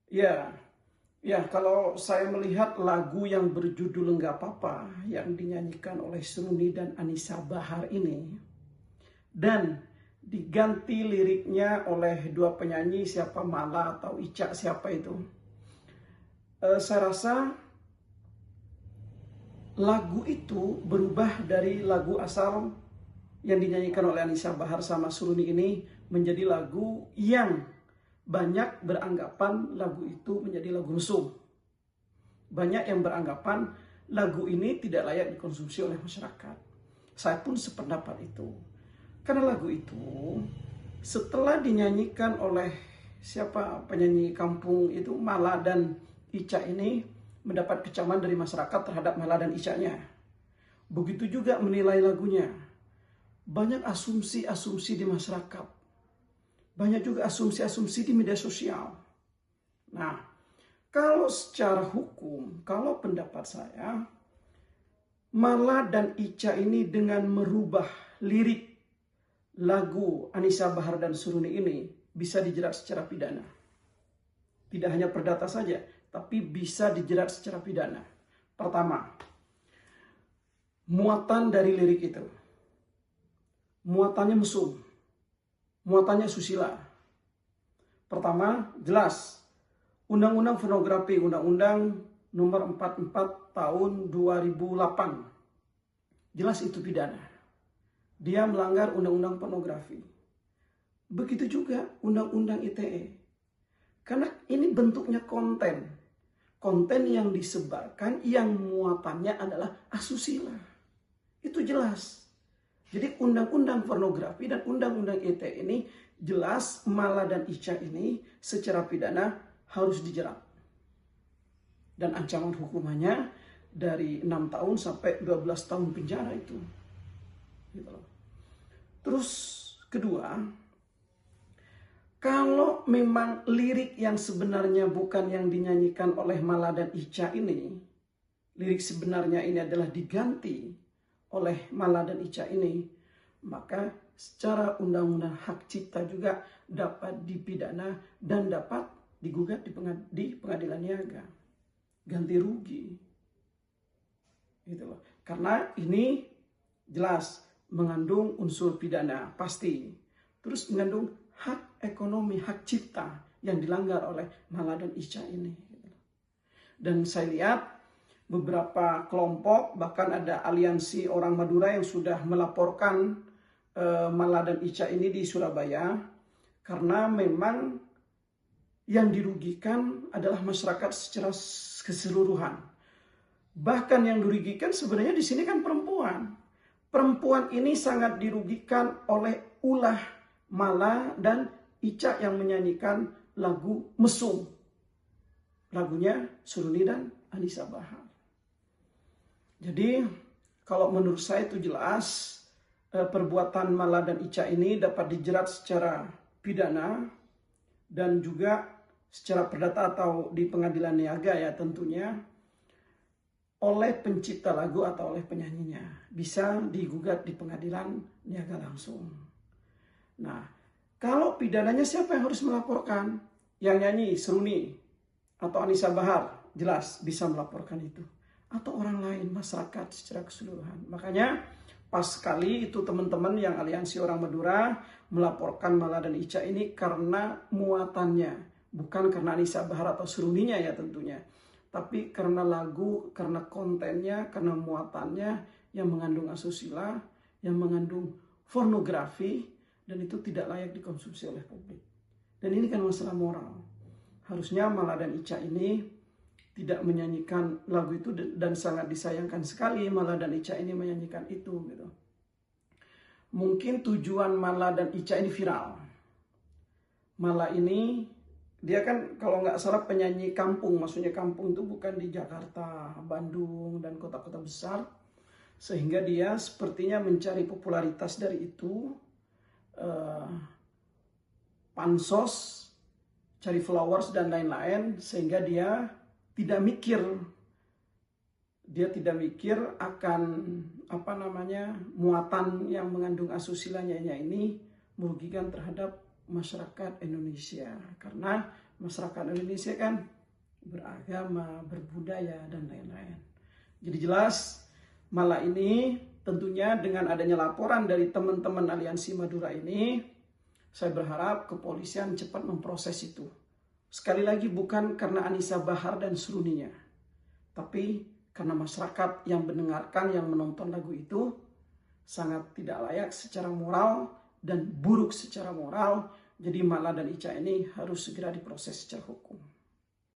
Ya, ya, kalau saya melihat lagu yang berjudul Enggak Apa-apa yang dinyanyikan oleh Sruni dan Anisa Bahar ini dan diganti liriknya oleh dua penyanyi siapa Mala atau Ica siapa itu. Saya rasa lagu itu berubah dari lagu asal yang dinyanyikan oleh Anisa Bahar sama Sruni ini menjadi lagu yang banyak beranggapan lagu itu menjadi lagu mesum. Banyak yang beranggapan lagu ini tidak layak dikonsumsi oleh masyarakat. Saya pun sependapat itu. Karena lagu itu setelah dinyanyikan oleh siapa penyanyi kampung itu Mala dan Ica ini mendapat kecaman dari masyarakat terhadap Mala dan Ica-nya. Begitu juga menilai lagunya. Banyak asumsi-asumsi di masyarakat. Banyak juga asumsi-asumsi di media sosial. Nah, kalau secara hukum, kalau pendapat saya, Mala dan Ica ini dengan merubah lirik lagu Anisa Bahar dan Sruni ini bisa dijerat secara pidana. Tidak hanya perdata saja, tapi bisa dijerat secara pidana. Pertama, muatan dari lirik itu. Muatannya mesum. Muatannya susila. Pertama, jelas. Undang-Undang Pornografi, Undang-Undang Nomor 44 Tahun 2008. Jelas itu pidana. Dia melanggar Undang-Undang Pornografi. Begitu juga Undang-Undang ITE. Karena ini bentuknya konten. Konten yang disebarkan yang muatannya adalah asusila. Itu jelas. Jadi Undang-Undang Pornografi dan Undang-Undang ITE ini jelas Mala dan Ica ini secara pidana harus dijerat. Dan ancaman hukumannya dari 6 tahun sampai 12 tahun penjara itu. Gitu loh. Terus kedua, kalau memang lirik yang sebenarnya bukan yang dinyanyikan oleh Mala dan Ica ini, lirik sebenarnya ini adalah diganti oleh Mala dan Ica ini, maka secara undang-undang hak cipta juga dapat dipidana dan dapat digugat di pengadilan niaga. Ganti rugi. Gitu loh. Karena ini jelas mengandung unsur pidana, pasti. Terus mengandung hak ekonomi, hak cipta yang dilanggar oleh Mala dan Ica ini. Dan saya lihat beberapa kelompok, bahkan ada aliansi orang Madura yang sudah melaporkan Mala dan Ica ini di Surabaya. Karena memang yang dirugikan adalah masyarakat secara keseluruhan. Bahkan yang dirugikan sebenarnya di sini kan perempuan. Perempuan ini sangat dirugikan oleh ulah Mala dan Ica yang menyanyikan lagu mesum. Lagunya Sruni dan Anisa Bahar. Jadi kalau menurut saya itu jelas perbuatan Mala dan Ica ini dapat dijerat secara pidana dan juga secara perdata atau di pengadilan niaga ya tentunya oleh pencipta lagu atau oleh penyanyinya. Bisa digugat di pengadilan niaga langsung. Nah, kalau pidananya siapa yang harus melaporkan? Yang nyanyi Sruni atau Anisa Bahar jelas bisa melaporkan itu. Atau orang lain, masyarakat secara keseluruhan. Makanya pas sekali itu teman-teman yang aliansi orang Madura melaporkan Mala dan Ica ini karena muatannya. Bukan karena Anisa Bahar atau Sruninya ya tentunya. Tapi karena lagu, karena kontennya, karena muatannya yang mengandung asusila, yang mengandung pornografi, dan itu tidak layak dikonsumsi oleh publik. Dan ini kan masalah moral. Harusnya Mala dan Ica ini tidak menyanyikan lagu itu dan sangat disayangkan sekali Mala dan Ica ini menyanyikan itu gitu. Mungkin tujuan Mala dan Ica ini viral. Mala ini dia kan kalau nggak salah penyanyi kampung, maksudnya kampung itu bukan di Jakarta, Bandung, dan kota-kota besar. Sehingga dia sepertinya mencari popularitas dari itu, pansos, cari followers dan lain-lain, sehingga dia tidak mikir akan muatan yang mengandung asusilanya ini merugikan terhadap masyarakat Indonesia. Karena masyarakat Indonesia kan beragama, berbudaya, dan lain-lain. Jadi jelas Mala ini tentunya dengan adanya laporan dari teman-teman Aliansi Madura ini, saya berharap kepolisian cepat memproses itu. Sekali lagi bukan karena Anissa Bahar dan seruninya, tapi karena masyarakat yang mendengarkan, yang menonton lagu itu sangat tidak layak secara moral dan buruk secara moral. Jadi Mala dan Ica ini harus segera diproses secara hukum.